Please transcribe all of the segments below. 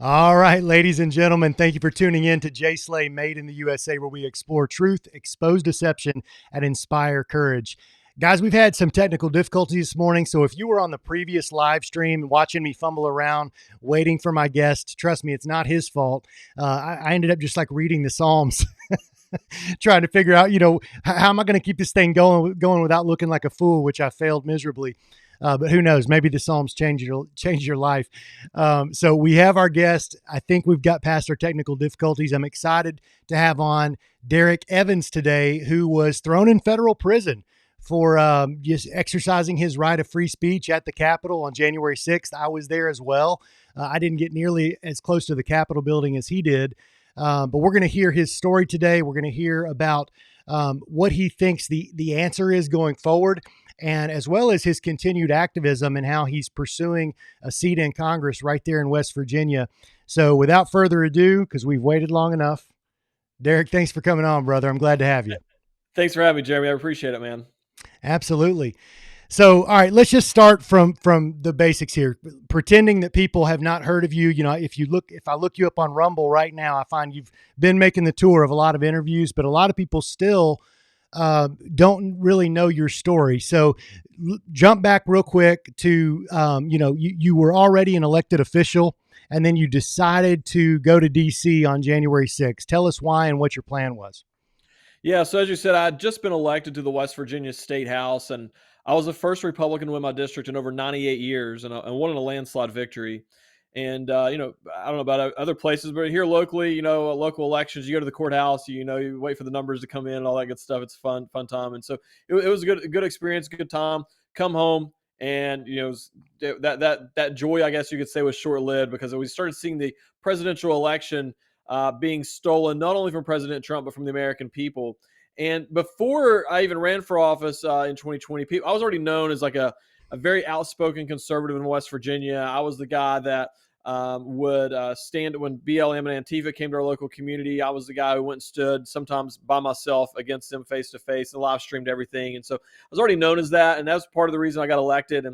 All right, ladies and gentlemen, thank you for tuning in to Jslay Made in the USA, where we explore truth, expose deception, and inspire courage. Guys, we've had some technical difficulties this morning, so if you were on the previous live stream watching me fumble around, waiting for my guest, trust me, it's not his fault. I ended up just like reading the Psalms, trying to figure out, how am I going to keep this thing going without looking like a fool, which I failed miserably. But who knows? Maybe the Psalms change your life. So we have our guest. I think we've got past our technical difficulties. I'm excited to have on Derek Evans today, who was thrown in federal prison for just exercising his right of free speech at the Capitol on January 6th. I was there as well. I didn't get nearly as close to the Capitol building as he did. But we're going to hear his story today. We're going to hear about what he thinks the answer is going forward, and as well as his continued activism and how he's pursuing a seat in Congress right there in West Virginia. So without further ado, because we've waited long enough, Derek, thanks for coming on, brother. I'm glad to have you. Thanks for having me, Jeremy. I appreciate it, man. Absolutely. So, all right, let's just start from the basics here. Pretending that people have not heard of you. If I look you up on Rumble right now, I find you've been making the tour of a lot of interviews, but a lot of people still don't really know your story. So jump back real quick to, you were already an elected official, and then you decided to go to DC on January 6th. Tell us why and what your plan was. Yeah. So as you said, I'd just been elected to the West Virginia State House, and I was the first Republican to win my district in over 98 years and won in a landslide victory. And, I don't know about other places, but here locally, local elections, you go to the courthouse, you wait for the numbers to come in and all that good stuff. It's fun time. And so it was a good experience, good time, come home. And, that joy, I guess you could say, was short lived, because we started seeing the presidential election being stolen, not only from President Trump, but from the American people. And before I even ran for office in 2020, I was already known as like a very outspoken conservative in West Virginia. I was the guy that would stand when BLM and Antifa came to our local community. I was the guy who went and stood sometimes by myself against them face to face and live streamed everything. And so I was already known as that. And that was part of the reason I got elected.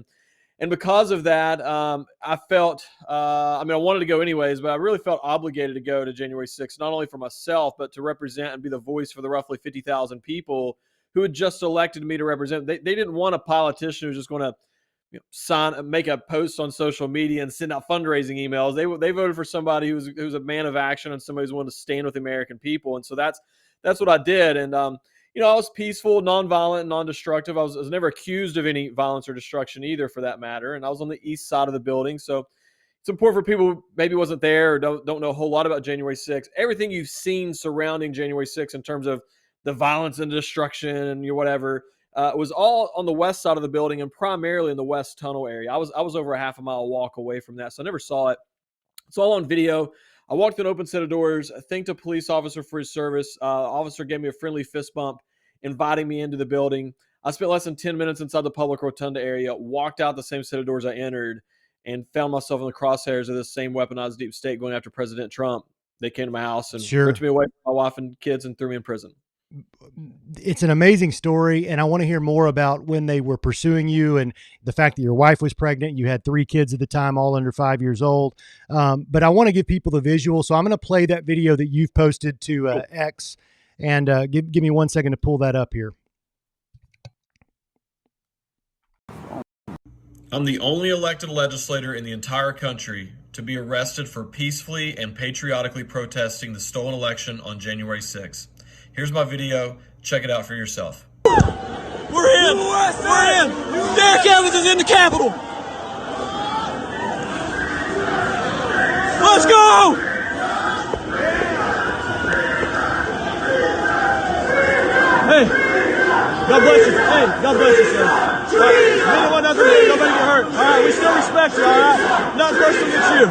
And because of that, I felt, I wanted to go anyways, but I really felt obligated to go to January 6th, not only for myself, but to represent and be the voice for the roughly 50,000 people who had just elected me to represent. They didn't want a politician who's just going to make a post on social media and send out fundraising emails. They voted for somebody who's a man of action and somebody who's willing to stand with the American people. And so that's what I did. And, I was peaceful, nonviolent, non-destructive. I was never accused of any violence or destruction either, for that matter. And I was on the east side of the building. So it's important for people who maybe wasn't there or don't know a whole lot about January 6th. Everything you've seen surrounding January 6th in terms of the violence and destruction and whatever, was all on the west side of the building and primarily in the west tunnel area. I was over a half a mile walk away from that, so I never saw it. It's all on video. I walked through an open set of doors, thanked a police officer for his service. Officer gave me a friendly fist bump, inviting me into the building. I spent less than 10 minutes inside the public rotunda area, walked out the same set of doors I entered, and found myself in the crosshairs of this same weaponized deep state going after President Trump. They came to my house and ripped me away from my wife and kids and threw me in prison. It's an amazing story, and I want to hear more about when they were pursuing you and the fact that your wife was pregnant. You had 3 kids at the time, all under 5 years old. But I want to give people the visual, so I'm going to play that video that you've posted to X, and give me 1 second to pull that up here. I'm the only elected legislator in the entire country to be arrested for peacefully and patriotically protesting the stolen election on January 6th. Here's my video. Check it out for yourself. We're in! We're in! Derek Evans is in the Capitol! Let's go! Hey! God bless you. Hey, God bless you, sir. Anyone doesn't get, nobody get hurt. All right, we still respect you, all right? Nothing personal against you.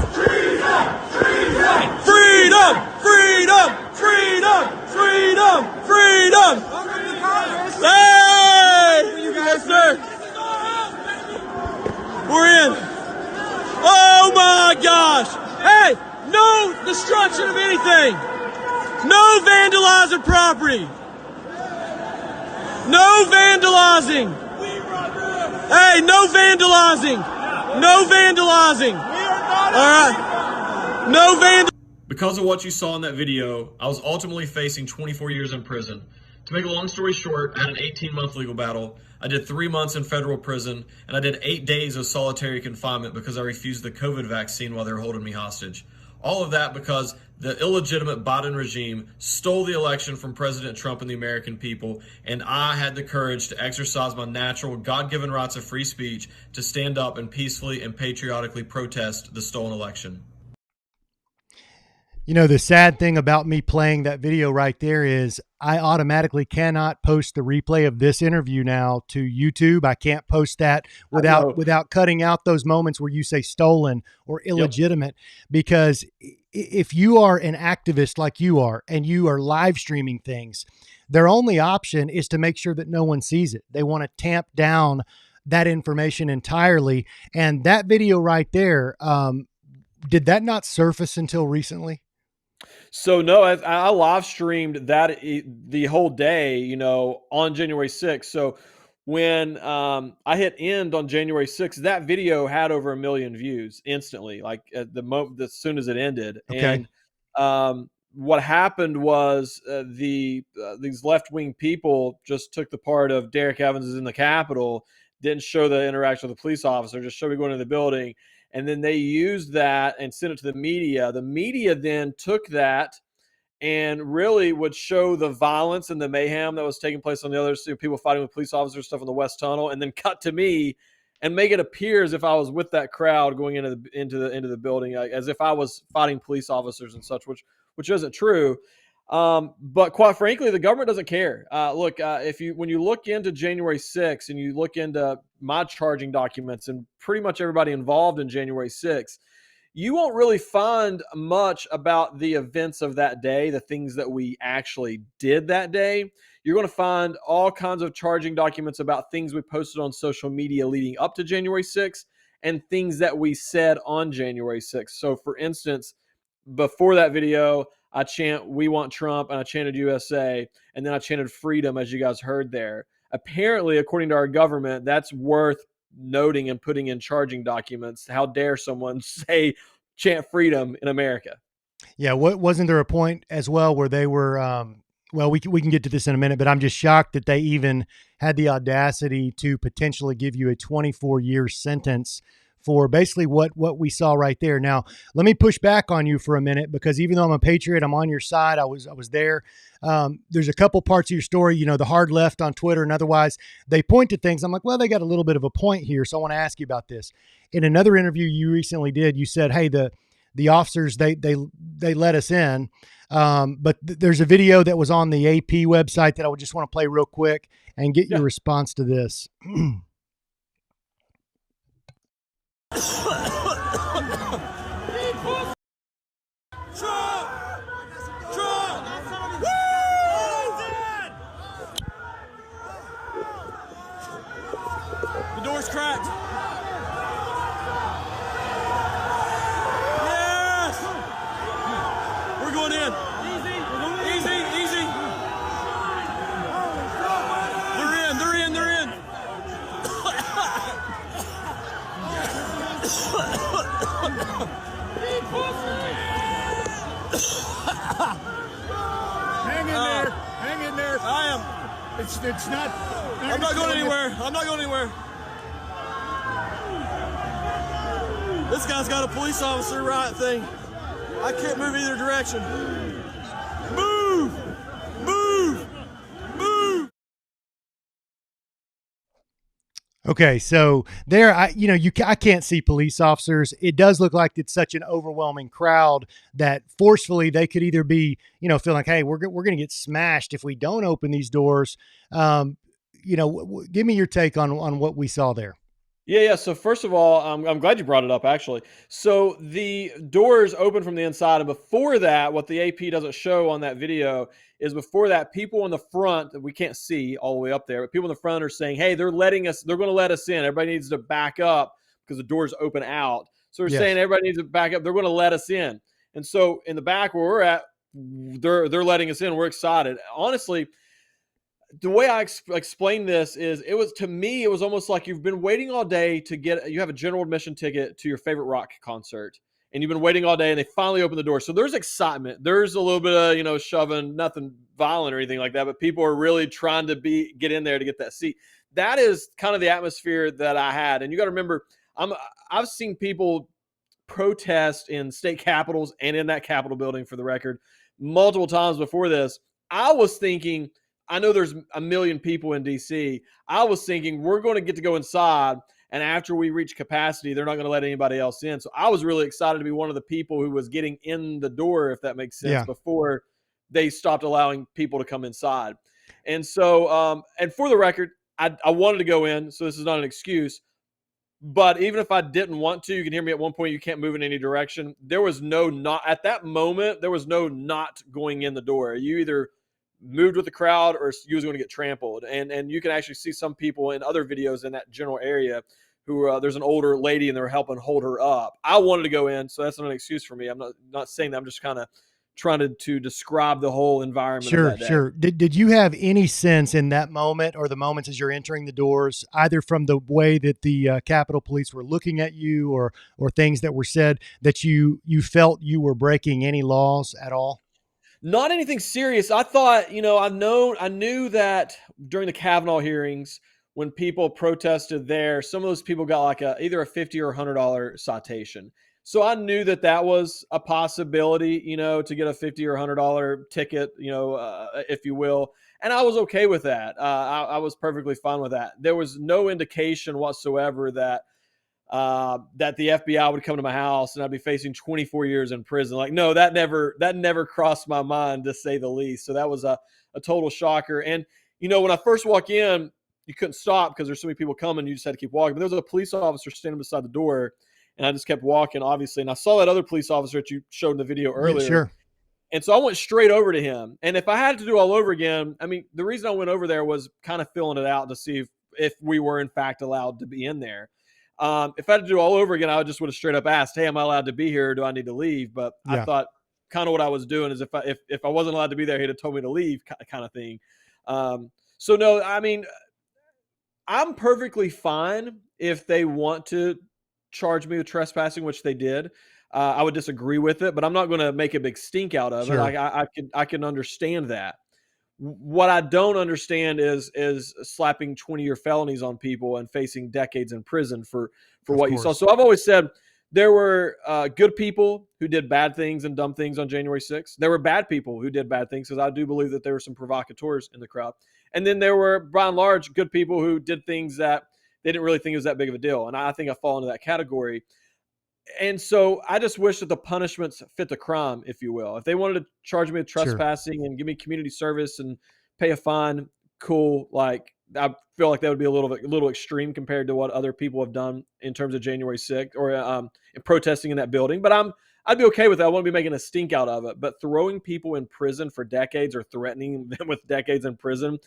Freedom! Freedom! Freedom! Freedom! Freedom! Hey! Yes, sir. We're in. Oh my gosh! Hey! No destruction of anything! No vandalizing property! No vandalizing! Hey, no vandalizing! No vandalizing! All right. No vandal. Because of what you saw in that video, I was ultimately facing 24 years in prison. To make a long story short, I had an 18-month legal battle. I did 3 months in federal prison, and I did 8 days of solitary confinement because I refused the COVID vaccine while they were holding me hostage. All of that because the illegitimate Biden regime stole the election from President Trump and the American people, and I had the courage to exercise my natural, God-given rights of free speech to stand up and peacefully and patriotically protest the stolen election. You know, the sad thing about me playing that video right there is I automatically cannot post the replay of this interview now to YouTube. I can't post that without cutting out those moments where you say stolen or illegitimate, because if you are an activist like you are and you are live streaming things, their only option is to make sure that no one sees it. They want to tamp down that information entirely. And that video right there, did that not surface until recently? So no, I live streamed that the whole day, you know, on January 6th. So when I hit end on January 6th, that video had over 1 million views instantly, like at the moment, as soon as it ended. Okay. And what happened was these left wing people just took the part of Derek Evans is in the Capitol, didn't show the interaction with the police officer, just showed me going into the building. And then they used that and sent it to the media. The media then took that and really would show the violence and the mayhem that was taking place on the other side, people fighting with police officers, stuff in the West Tunnel, and then cut to me and make it appear as if I was with that crowd going into the building, as if I was fighting police officers and such, which isn't true. But quite frankly, the government doesn't care. Look, when you look into January 6th and you look into my charging documents and pretty much everybody involved in January 6th, you won't really find much about the events of that day, the things that we actually did that day. You're going to find all kinds of charging documents about things we posted on social media leading up to January 6th and things that we said on January 6th. So for instance, before that video, I chant, "We want Trump," and I chanted USA, and then I chanted freedom, as you guys heard there. Apparently, according to our government, that's worth noting and putting in charging documents. How dare someone say chant freedom in America? Yeah. Wasn't there a point as well where they were, well, we can get to this in a minute, but I'm just shocked that they even had the audacity to potentially give you a 24-year sentence for basically what we saw right there. Now, let me push back on you for a minute, because even though I'm a patriot, I'm on your side. I was there. There's a couple parts of your story, you know, the hard left on Twitter and otherwise, they point to things. I'm like, well, they got a little bit of a point here. So I want to ask you about this. In another interview you recently did, you said, hey, the officers, they let us in. But there's a video that was on the AP website that I would just want to play real quick and get your response to this. The door's cracked. Yes! We're going in. Easy, easy. They're in. Hang in there. I am. It's not. I'm not going anywhere. This guy's got a police officer riot thing. I can't move either direction. Move! Okay, so there, I can't see police officers. It does look like it's such an overwhelming crowd that forcefully they could either be, feeling like, hey, we're going to get smashed if we don't open these doors. Give me your take on what we saw there. Yeah. So first of all, I'm glad you brought it up, actually. So the doors open from the inside, and before that, what the AP doesn't show on that video is before that, people in the front that we can't see all the way up there, but people in the front are saying, hey, they're going to let us in. Everybody needs to back up because the doors open out. So they're saying everybody needs to back up. They're going to let us in. And so in the back where we're at, they're letting us in. We're excited. Honestly, the way I explain this is it was almost like you've been waiting all day to you have a general admission ticket to your favorite rock concert. and you've been waiting all day, and they finally open the door. So there's excitement. There's a little bit of, shoving, nothing violent or anything like that, but people are really trying to get in there to get that seat. That is kind of the atmosphere that I had. And you got to remember, I've seen people protest in state capitals and in that Capitol building, for the record, multiple times before this. I was thinking, I know there's a million people in DC. I was thinking we're going to get to go inside, and after we reach capacity, they're not going to let anybody else in. So I was really excited to be one of the people who was getting in the door, if that makes sense, before they stopped allowing people to come inside. And so, and for the record, I wanted to go in, so this is not an excuse. But even if I didn't want to, you can hear me at one point, you can't move in any direction. There was no not at that moment. There was no not going in the door. You either moved with the crowd or you was going to get trampled. And you can actually see some people in other videos in that general area who there's an older lady and they're helping hold her up. I wanted to go in, so that's not an excuse for me. I'm not saying that. I'm just kind of trying to describe the whole environment of that day. Sure. Did you have any sense in that moment or the moments as you're entering the doors, either from the way that the Capitol Police were looking at you or things that were said, that you felt you were breaking any laws at all? Not anything serious. I thought, I knew that during the Kavanaugh hearings, when people protested there, some of those people got like either a $50 or $100 citation. So I knew that was a possibility, to get a $50 or $100 ticket, if you will. And I was okay with that. I was perfectly fine with that. There was no indication whatsoever that the FBI would come to my house and I'd be facing 24 years in prison. Like, no, that never crossed my mind, to say the least. So that was a total shocker. And, when I first walk in, you couldn't stop because there's so many people coming. You just had to keep walking. But there was a police officer standing beside the door, and I just kept walking, obviously. And I saw that other police officer that you showed in the video earlier. Yeah, sure. And so I went straight over to him. And if I had to do all over again, I mean, the reason I went over there was kind of filling it out to see if we were in fact allowed to be in there. If I had to do all over again, I would have straight up asked, "Hey, am I allowed to be here? Or do I need to leave?" But Yeah. I thought kind of what I was doing is if I wasn't allowed to be there, he'd have told me to leave, kind of thing. So no, I mean, I'm perfectly fine if they want to charge me with trespassing, which they did. I would disagree with it, but I'm not going to make a big stink out of it. Sure. Like I can understand that. What I don't understand is slapping 20-year felonies on people and facing decades in prison for what you saw. So I've always said there were good people who did bad things and dumb things on January 6th. There were bad people who did bad things, because I do believe that there were some provocateurs in the crowd. And then there were, by and large, good people who did things that they didn't really think it was that big of a deal. And I think I fall into that category. And so I just wish that the punishments fit the crime, if you will. If they wanted to charge me with trespassing and give me community service and pay a fine, cool. Like, I feel like that would be a little extreme compared to what other people have done in terms of January 6th or in protesting in that building. But I'd be okay with that. I wouldn't be making a stink out of it. But throwing people in prison for decades or threatening them with decades in prison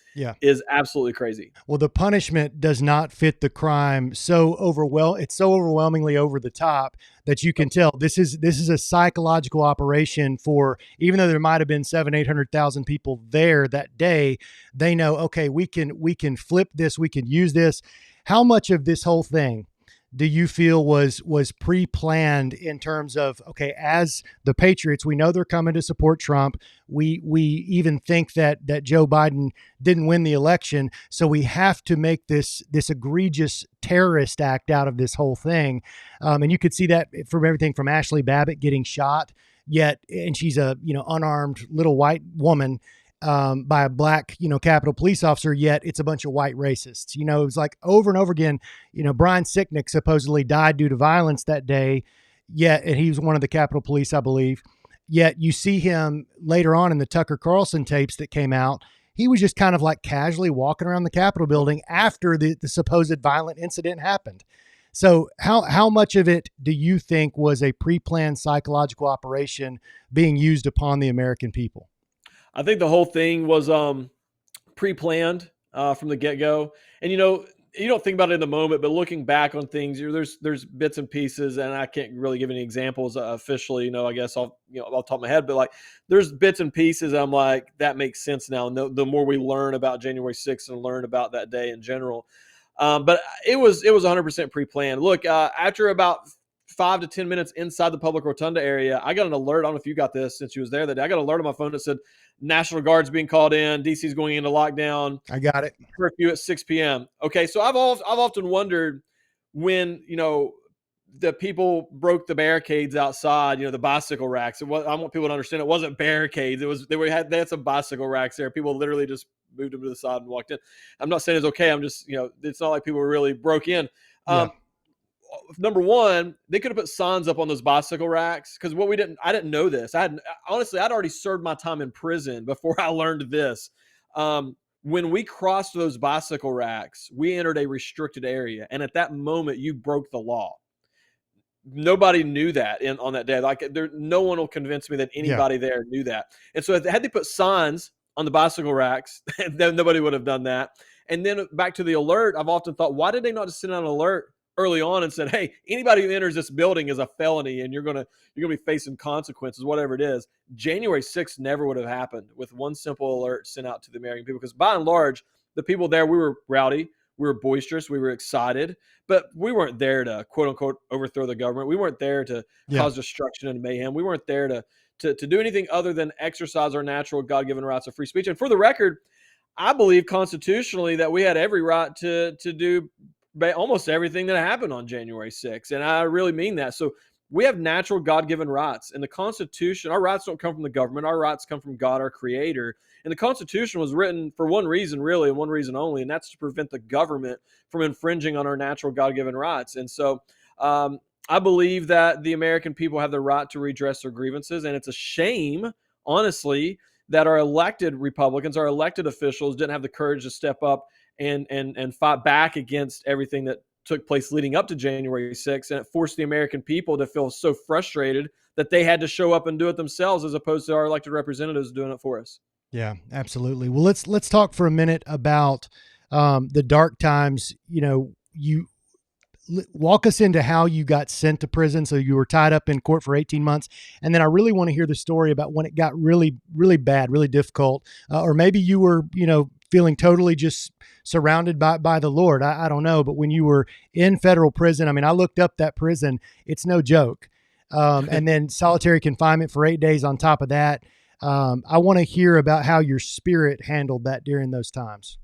is absolutely crazy. Well, the punishment does not fit the crime. It's so overwhelmingly over the top that you can tell this is a psychological operation for, even though there might have been 700,000-800,000 people there that day, they know, okay, we can flip this, we can use this. How much of this whole thing do you feel was pre-planned in terms of, okay, as the Patriots, we know they're coming to support Trump. We even think that Joe Biden didn't win the election, so we have to make this egregious terrorist act out of this whole thing. And you could see that from everything from Ashley Babbitt getting shot, and she's a unarmed little white woman, by a black, Capitol police officer, yet it's a bunch of white racists. It was like over and over again, Brian Sicknick supposedly died due to violence that day, and he was one of the Capitol Police, I believe. Yet you see him later on in the Tucker Carlson tapes that came out. He was just kind of like casually walking around the Capitol building after the supposed violent incident happened. So how much of it do you think was a pre-planned psychological operation being used upon the American people? I think the whole thing was pre-planned from the get-go. And, you don't think about it in the moment, but looking back on things, there's bits and pieces, and I can't really give any examples officially, I guess I'll top of my head, but like there's bits and pieces. I'm like, that makes sense now. And the more we learn about January 6th and learn about that day in general. But it was 100% pre-planned. Look, after about 5 to 10 minutes inside the public rotunda area, I got an alert. I don't know if you got this since you was there that day. I got an alert on my phone that said National Guard's being called in. DC's going into lockdown. I got it. Curfew at 6 p.m. Okay, so I've often wondered when, the people broke the barricades outside, the bicycle racks. I want people to understand it wasn't barricades. They had some bicycle racks there. People literally just moved them to the side and walked in. I'm not saying it's okay. I'm just, it's not like people really broke in. Yeah. Number one, they could have put signs up on those bicycle racks because I didn't know this. I'd already served my time in prison before I learned this. When we crossed those bicycle racks, we entered a restricted area. And at that moment, you broke the law. Nobody knew that on that day. No one will convince me that anybody there knew that. And so had they put signs on the bicycle racks, then nobody would have done that. And then back to the alert, I've often thought, why did they not just send out an alert early on and said, hey, anybody who enters this building is a felony and you're gonna be facing consequences, whatever it is. January 6th never would have happened with one simple alert sent out to the American people, because by and large, the people there, we were rowdy, we were boisterous, we were excited, but we weren't there to quote unquote overthrow the government. We weren't there to cause destruction and mayhem. We weren't there to do anything other than exercise our natural God-given rights of free speech. And for the record, I believe constitutionally that we had every right to do almost everything that happened on January 6th. And I really mean that. So we have natural God-given rights. And the Constitution, our rights don't come from the government. Our rights come from God, our creator. And the Constitution was written for one reason, really, and one reason only, and that's to prevent the government from infringing on our natural God-given rights. And so I believe that the American people have the right to redress their grievances. And it's a shame, honestly, that our elected Republicans, our elected officials didn't have the courage to step up and fight back against everything that took place leading up to January 6th. And it forced the American people to feel so frustrated that they had to show up and do it themselves, as opposed to our elected representatives doing it for us. Yeah, absolutely. Well, let's talk for a minute about the dark times. You walk us into how you got sent to prison. So you were tied up in court for 18 months. And then I really want to hear the story about when it got really, really bad, really difficult. Or maybe you were, feeling totally just surrounded by the Lord. I don't know. But when you were in federal prison, I mean, I looked up that prison. It's no joke. And then solitary confinement for 8 days on top of that. I want to hear about how your spirit handled that during those times.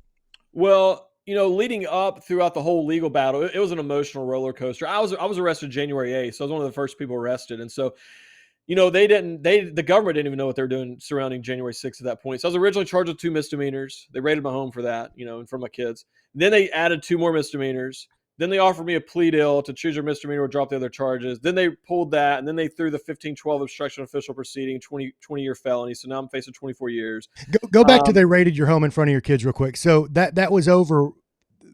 Well, leading up throughout the whole legal battle, it was an emotional roller coaster. I was arrested January 8th, so I was one of the first people arrested. And so, the government didn't even know what they were doing surrounding January 6th at that point. So I was originally charged with 2 misdemeanors. They raided my home for that, and for my kids. Then they added 2 more misdemeanors. Then they offered me a plea deal to choose your misdemeanor or drop the other charges. Then they pulled that, and then they threw the 1512 obstruction of official proceeding, 20-year felony. So now I'm facing 24 years. Go back to they raided your home in front of your kids real quick. So that was over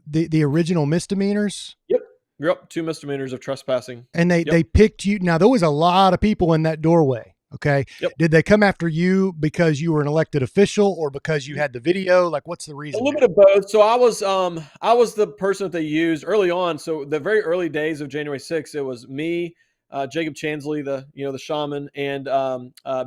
the original misdemeanors? Yep, 2 misdemeanors of trespassing. And they picked you. Now, there was a lot of people in that doorway. Okay. Yep. Did they come after you because you were an elected official or because you had the video? Like, what's the reason? A little bit of both. So I was the person that they used early on. So the very early days of January 6th, it was me, Jacob Chansley, the shaman, and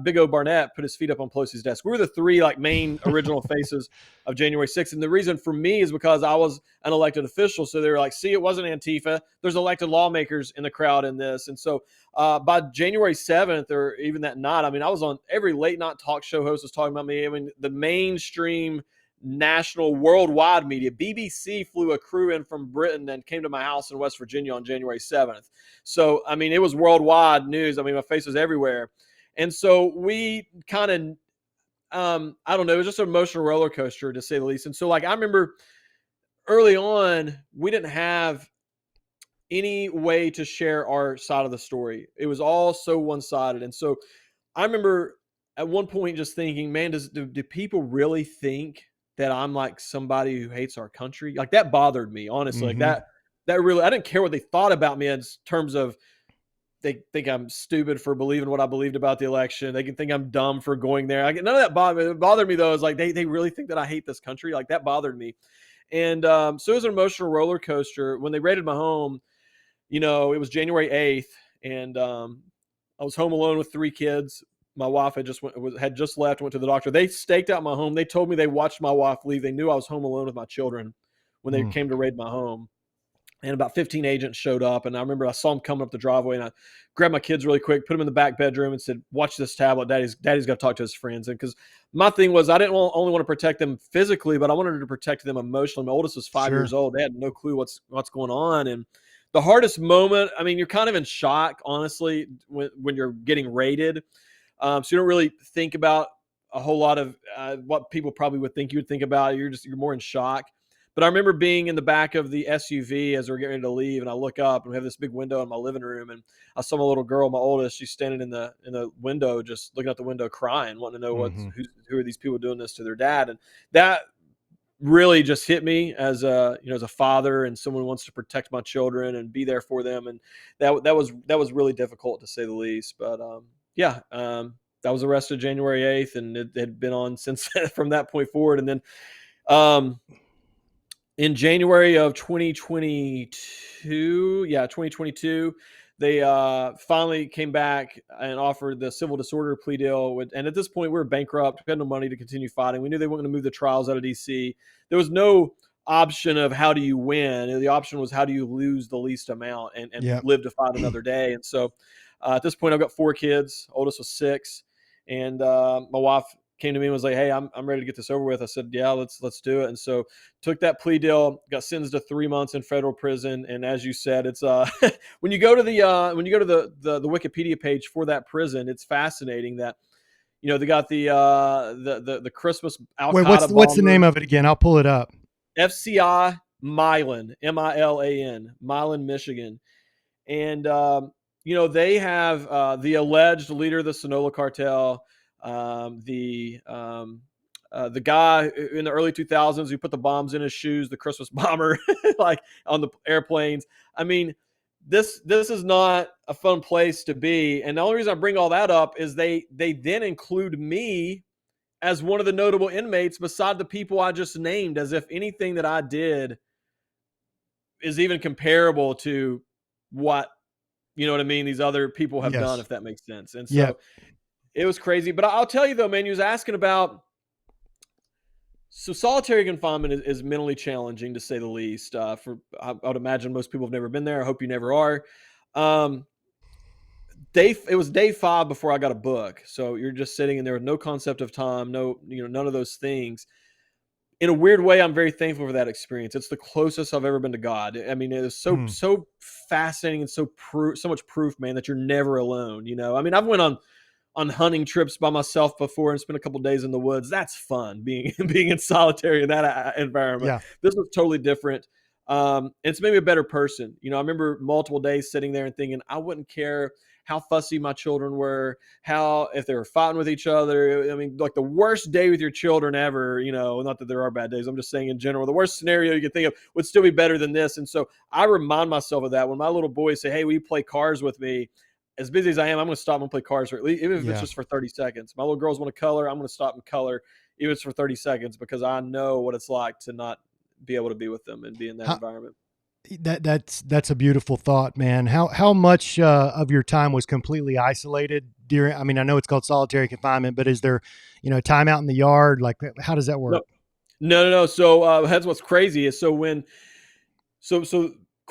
Big O Barnett put his feet up on Pelosi's desk. We were the 3 main original faces of January 6th. And the reason for me is because I was an elected official. So they were like, see, it wasn't Antifa. There's elected lawmakers in the crowd in this. And so by January 7th or even that night, I mean, I was on every late night talk show host was talking about me. I mean, the mainstream national worldwide media, BBC flew a crew in from Britain and came to my house in West Virginia on January 7th. So, I mean, it was worldwide news. I mean, my face was everywhere. And so we kind of, I don't know, it was just an emotional roller coaster to say the least. And so I remember early on, we didn't have any way to share our side of the story. It was all so one-sided. And so I remember at one point just thinking, man, do people really think that I'm like somebody who hates our country? Like, that bothered me, honestly. Mm-hmm. That really, I didn't care what they thought about me in terms of they think I'm stupid for believing what I believed about the election. They can think I'm dumb for going there. None of that bothered me. It bothered me, though, is like they really think that I hate this country. Like, that bothered me. And so it was an emotional roller coaster. When they raided my home, it was January 8th, and I was home alone with 3 kids. My wife had just left, went to the doctor. They staked out my home. They told me they watched my wife leave. They knew I was home alone with my children when they came to raid my home. and about 15 agents showed up. And I remember I saw them coming up the driveway, and I grabbed my kids really quick, put them in the back bedroom, and said, "Watch this tablet. Daddy's got to talk to his friends." And because my thing was, I didn't only want to protect them physically, but I wanted to protect them emotionally. My oldest was 5 years Sure. old. They had no clue what's going on. And the hardest moment, I mean, you're kind of in shock, honestly, when you're getting raided. So you don't really think about a whole lot of what people probably would think you would think about. You're more in shock. But I remember being in the back of the SUV as we're getting ready to leave, and I look up and we have this big window in my living room, and I saw my little girl, my oldest, she's standing in the window, just looking out the window, crying, wanting to know who are these people doing this to their dad. And that really just hit me as as a father and someone who wants to protect my children and be there for them. And that was really difficult, to say the least. But I was arrested January 8th, and it had been on since from that point forward. And then in January of 2022, they finally came back and offered the civil disorder plea deal. And at this point, we were bankrupt. We had no money to continue fighting. We knew they weren't going to move the trials out of D.C. There was no option of how do you win. The option was how do you lose the least amount and Yep. live to fight another day. And so at this point, I've got 4 kids. Oldest was 6. And my wife came to me and was like, "Hey, I'm ready to get this over with." I said, "Yeah, let's do it." And so took that plea deal, got sentenced to 3 months in federal prison. And as you said, it's when you go to the Wikipedia page for that prison, it's fascinating that they got the Christmas Al Wait, Qaeda what's the bomber, name of it again? I'll pull it up. FCI Milan, Milan, Milan, Michigan. And they have the alleged leader of the Sonora cartel, the guy in the early 2000s who put the bombs in his shoes, the Christmas bomber, like on the airplanes. I mean, this is not a fun place to be. And the only reason I bring all that up is they then include me as one of the notable inmates beside the people I just named, as if anything that I did is even comparable to what, you know what I mean, these other people have done, Yes. if that makes sense. And Yep. so it was crazy. But I'll tell you though, man, you was asking about, so solitary confinement is mentally challenging, to say the least. I would imagine most people have never been there. I hope you never are. It was day 5 before I got a book. So you're just sitting in there with no concept of time, none of those things. In a weird way, I'm very thankful for that experience. It's the closest I've ever been to God. I mean, it was so fascinating and so much proof, man, that you're never alone. I mean, I've went on hunting trips by myself before and spent a couple days in the woods. That's fun, being in solitary in that environment. Yeah. This was totally different. It's made me a better person. I remember multiple days sitting there and thinking I wouldn't care how fussy my children were, if they were fighting with each other. I mean, like the worst day with your children ever, not that there are bad days. I'm just saying in general, the worst scenario you could think of would still be better than this. And so I remind myself of that when my little boys say, "Hey, will you play cars with me?" As busy as I am, I'm going to stop and play cards, even if it's just for 30 seconds. My little girls want to color. I'm going to stop and color, even if it's for 30 seconds, because I know what it's like to not be able to be with them and be in that environment. That's a beautiful thought, man. How much of your time was completely isolated during? I mean, I know it's called solitary confinement, but is there, time out in the yard? Like, how does that work? No. So that's what's crazy is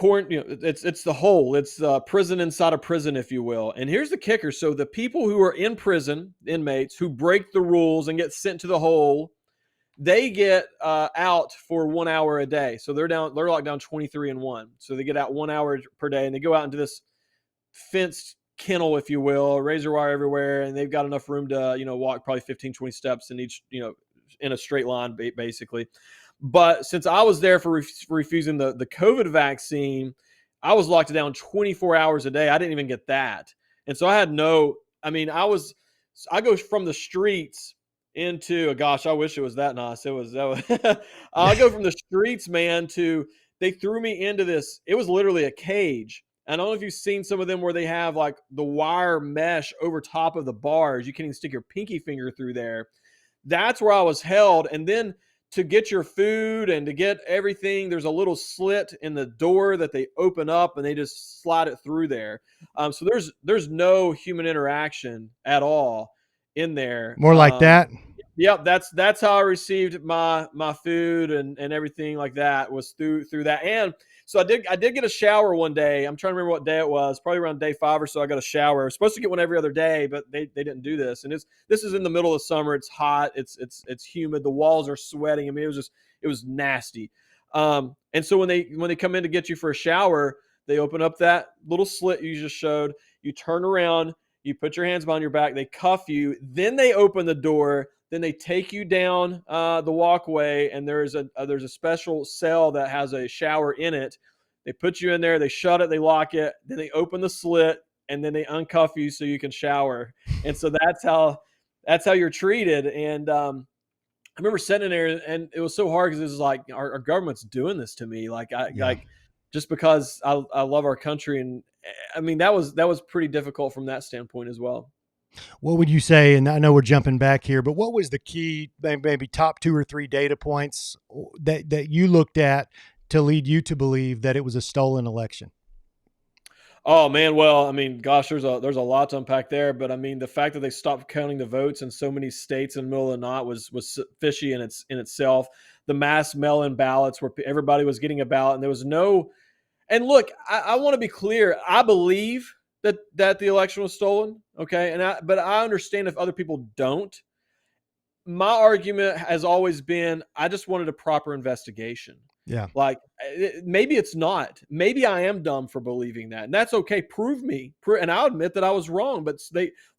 it's the hole. It's prison inside a prison, if you will. And here's the kicker: so the people who are in prison, inmates who break the rules and get sent to the hole, they get out for 1 hour a day. So they're locked down 23-1. So they get out 1 hour per day, and they go out into this fenced kennel, if you will, razor wire everywhere. And they've got enough room to, walk probably 15, 20 steps in each, in a straight line, basically. But since I was there for refusing the COVID vaccine, I was locked down 24 hours a day. I didn't even get that. And so I had I go from the streets into, gosh, I wish it was that nice. I go from the streets, man, they threw me into this. It was literally a cage. I don't know if you've seen some of them where they have like the wire mesh over top of the bars. You can't even stick your pinky finger through there. That's where I was held. And then to get your food and to get everything, there's a little slit in the door that they open up and they just slide it through there. So there's no human interaction at all in there. More like that. Yep, that's how I received my food and everything like that was through that. And so I did get a shower one day. I'm trying to remember what day it was. Probably around day 5 or so. I got a shower. I was supposed to get one every other day, but they didn't do this. And this is in the middle of summer. It's hot. It's humid. The walls are sweating. I mean, it was nasty. And so when they come in to get you for a shower, they open up that little slit you just showed. You turn around. You put your hands behind your back. They cuff you. Then they open the door. Then they take you down the walkway, and there's a special cell that has a shower in it. They put you in there, they shut it, they lock it, then they open the slit, and then they uncuff you so you can shower. And so that's how you're treated. And I remember sitting there, and it was so hard because it was like our government's doing this to me, like just because I love our country. And I mean that was pretty difficult from that standpoint as well. What would you say? And I know we're jumping back here, but what was the key, maybe top 2 or 3 data points that you looked at to lead you to believe that it was a stolen election? Oh man, well, I mean, gosh, there's a lot to unpack there, but I mean, the fact that they stopped counting the votes in so many states in the middle of the night was fishy in itself. The mass mail-in ballots where everybody was getting a ballot, and there was no. And look, I want to be clear. I believe that the election was stolen. Okay, but I understand if other people don't. My argument has always been I just wanted a proper investigation. Yeah. Like maybe it's not. Maybe I am dumb for believing that, and that's okay. Prove me, and I'll admit that I was wrong. But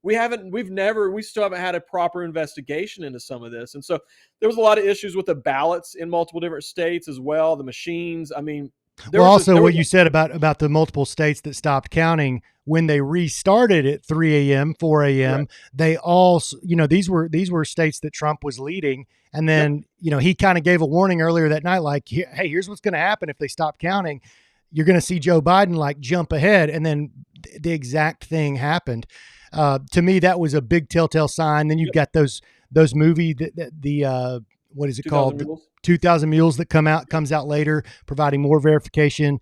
we still haven't had a proper investigation into some of this, and so there was a lot of issues with the ballots in multiple different states as well. The machines. I mean, Well, also what you said about the multiple states that stopped counting when they restarted at 3 a.m., 4 a.m., right. they all, these were states that Trump was leading. And then, he kind of gave a warning earlier that night, like, hey, here's what's going to happen if they stop counting. You're going to see Joe Biden like jump ahead. And then the exact thing happened. To me, that was a big telltale sign. Then you've got those movie, what is it called? Mules? 2,000 Mules that comes out later, providing more verification.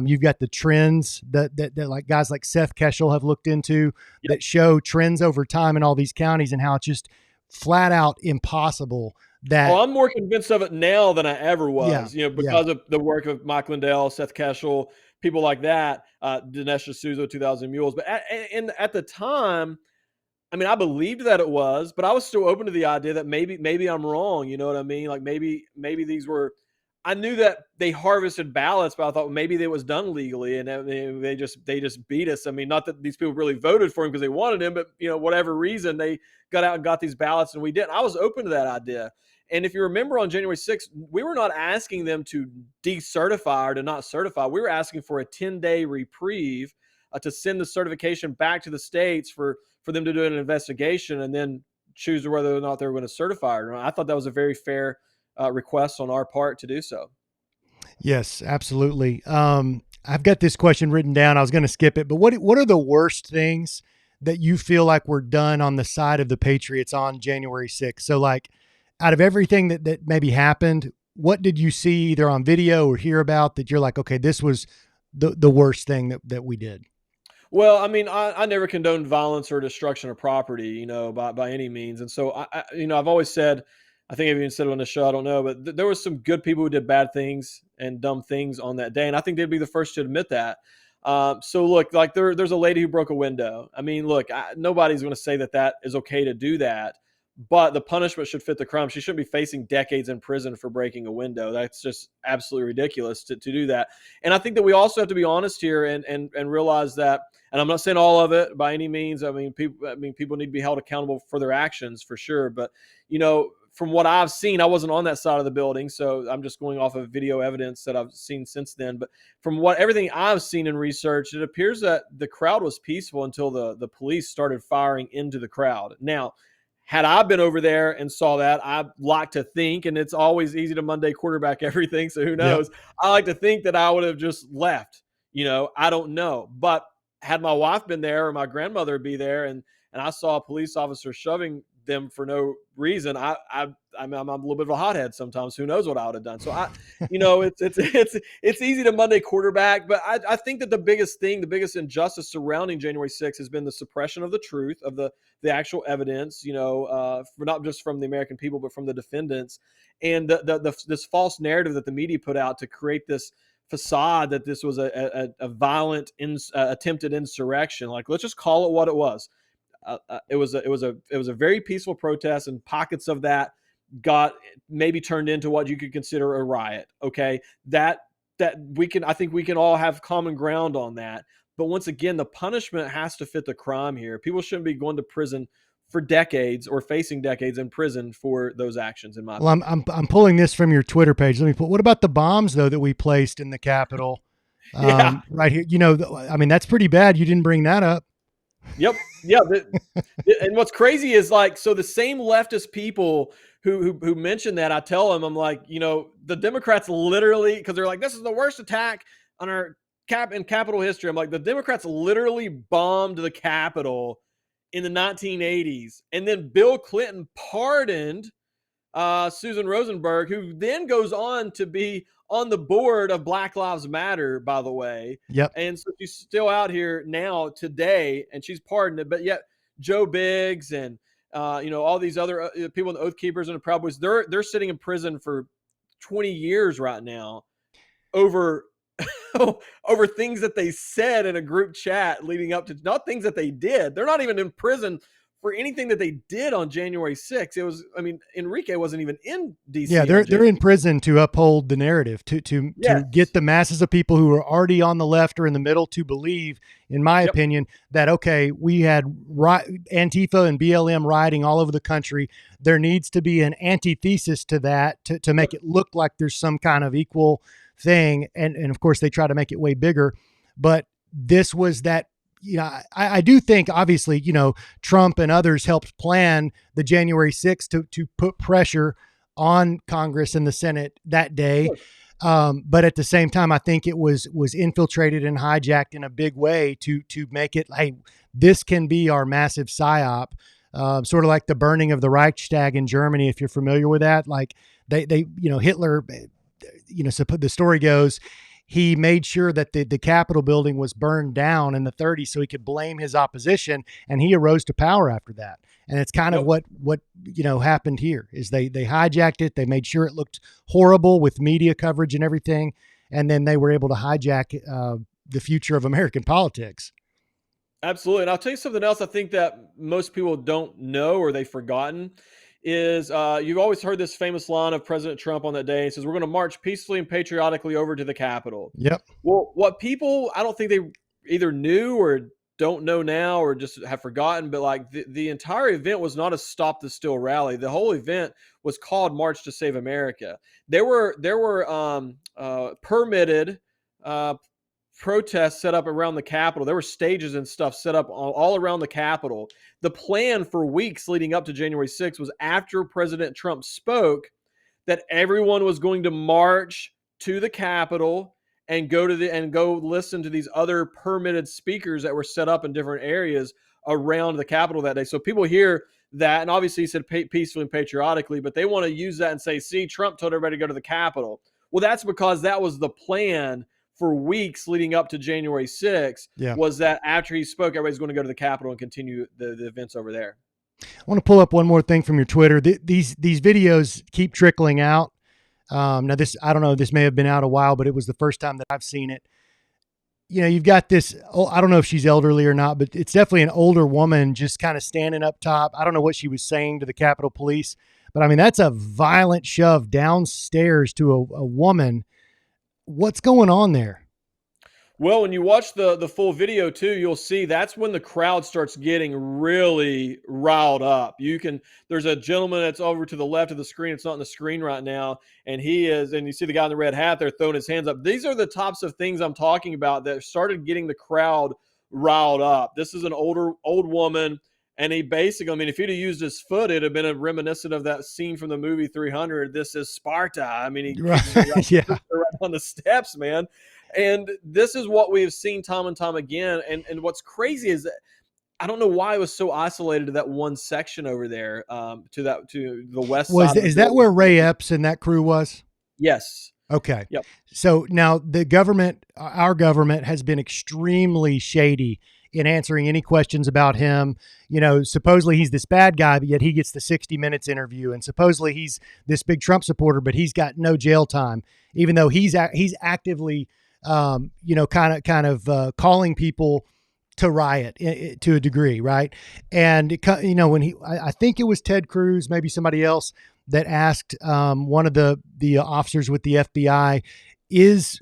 You've got the trends that like guys like Seth Keshel have looked into that show trends over time in all these counties and how it's just flat out impossible that. I'm more convinced of it now than I ever was, because of the work of Mike Lindell, Seth Keshel, people like that, Dinesh D'Souza, 2,000 Mules. But at the time, I mean, I believed that it was, but I was still open to the idea that maybe I'm wrong. You know what I mean? Like maybe these were. I knew that they harvested ballots, but I thought maybe it was done legally, and they just beat us. I mean, not that these people really voted for him because they wanted him, but whatever reason they got out and got these ballots, and we didn't. I was open to that idea. And if you remember on January 6th, we were not asking them to decertify or to not certify. We were asking for a 10-day reprieve to send the certification back to the states for them to do an investigation and then choose whether or not they were going to certify it or not. I thought that was a very fair request on our part to do so. Yes, absolutely. I've got this question written down. I was going to skip it, but what are the worst things that you feel like were done on the side of the Patriots on January 6th? So like out of everything that maybe happened, what did you see either on video or hear about that you're like, okay, this was the worst thing that we did? Well, I mean, I never condoned violence or destruction of property, by any means. And so, I've always said, I think I've even said it on the show, I don't know, but there was some good people who did bad things and dumb things on that day. And I think they'd be the first to admit that. So look, like there's a lady who broke a window. I mean, look, nobody's going to say that is okay to do that, but the punishment should fit the crime. She shouldn't be facing decades in prison for breaking a window. That's just absolutely ridiculous to do that. And I think that we also have to be honest here and realize that, and I'm not saying all of it by any means. I mean, people need to be held accountable for their actions for sure. But, from what I've seen, I wasn't on that side of the building, so I'm just going off of video evidence that I've seen since then. But from everything I've seen in research, it appears that the crowd was peaceful until the police started firing into the crowd. Now, had I been over there and saw that, I'd like to think, and it's always easy to Monday quarterback everything, so who knows? Yep. I like to think that I would have just left. I don't know. But had my wife been there or my grandmother be there and I saw a police officer shoving them for no reason, I'm a little bit of a hothead sometimes. Who knows what I would have done? So it's easy to Monday quarterback, but I think that the biggest injustice surrounding January 6th has been the suppression of the truth of the actual evidence, for not just from the American people, but from the defendants, and this false narrative that the media put out to create this facade that this was a violent attempted insurrection. Like, let's just call it what it was. It was a very peaceful protest, and pockets of that got maybe turned into what you could consider a riot. Okay, I think we can all have common ground on that. But once again, the punishment has to fit the crime here. People shouldn't be going to prison for decades or facing decades in prison for those actions. In my Well, I'm pulling this from your Twitter page. Let me put. What about the bombs though that we placed in the Capitol? Yeah. Right here. I mean, that's pretty bad. You didn't bring that up. Yep. Yeah. And what's crazy is, like, so the same leftist people who mentioned that, I tell them, I'm like, the Democrats literally, because they're like, this is the worst attack on our in Capitol history. I'm like, the Democrats literally bombed the Capitol in the 1980s, and then Bill Clinton pardoned Susan Rosenberg, who then goes on to be on the board of Black Lives Matter, by the way. Yep. And so she's still out here now today, and she's pardoned it. But yet Joe Biggs and all these other people, the Oath Keepers and the Proud Boys, they're sitting in prison for 20 years right now over over things that they said in a group chat leading up to, not things that they did. They're not even in prison for anything that they did on January 6th. It was, Enrique wasn't even in DC. Yeah, they're in prison to uphold the narrative, to get the masses of people who are already on the left or in the middle to believe, in my opinion, that, okay, we had Antifa and BLM rioting all over the country. There needs to be an antithesis to that to make it look like there's some kind of equal thing. And of course, they try to make it way bigger. But this was that. I do think, obviously, Trump and others helped plan the January 6th to put pressure on Congress and the Senate that day. But at the same time, I think it was infiltrated and hijacked in a big way to make it, hey, this can be our massive psyop, sort of like the burning of the Reichstag in Germany, if you're familiar with that. Like they Hitler, so the story goes, he made sure that the Capitol building was burned down in the 30s so he could blame his opposition, and he arose to power after that. And it's kind of what happened here is they hijacked it. They made sure it looked horrible with media coverage and everything. And then they were able to hijack the future of American politics. Absolutely. And I'll tell you something else I think that most people don't know or they've forgotten is you've always heard this famous line of President Trump on that day. He says, we're going to march peacefully and patriotically over to the Capitol. Yep. Well, what people, I don't think they either knew or don't know now or just have forgotten, but like the entire event was not a Stop the Steal rally. The whole event was called March to Save America. There were permitted protests set up around the Capitol. There were stages and stuff set up all around the Capitol. The plan for weeks leading up to January 6th was, after President Trump spoke, that everyone was going to march to the Capitol and go listen to these other permitted speakers that were set up in different areas around the Capitol that day. So people hear that, and obviously he said peacefully and patriotically, but they want to use that and say, see, Trump told everybody to go to the Capitol. Well, that's because that was the plan for weeks leading up to January 6th, was that after he spoke, everybody's going to go to the Capitol and continue the events over there. I want to pull up one more thing from your Twitter. These videos keep trickling out. Now this, I don't know, this may have been out a while, but it was the first time that I've seen it. You've got this, I don't know if she's elderly or not, but it's definitely an older woman just kind of standing up top. I don't know what she was saying to the Capitol Police, but I mean, that's a violent shove downstairs to a woman. What's going on there? Well, when you watch the full video too, you'll see that's when the crowd starts getting really riled up. There's a gentleman that's over to the left of the screen. It's not on the screen right now. And and you see the guy in the red hat there throwing his hands up. These are the types of things I'm talking about that started getting the crowd riled up. This is an old woman. And he basically, if he'd have used his foot, it'd have been a reminiscent of that scene from the movie 300. This is Sparta. He right on the steps, man. And this is what we have seen time and time again. And what's crazy is that I don't know why it was so isolated to that one section over there, to the west side of the Is that building. where Ray Epps and that crew was? Yes. Okay. Yep. So now the government, our government, has been extremely shady in answering any questions about him. You know, supposedly he's this bad guy, but yet he gets the 60 Minutes interview, and supposedly he's this big Trump supporter, but he's got no jail time, even though he's actively, you know, kind of calling people to riot to a degree, right? And you know, when I think it was Ted Cruz, maybe somebody else, that asked one of the officers with the FBI, "Is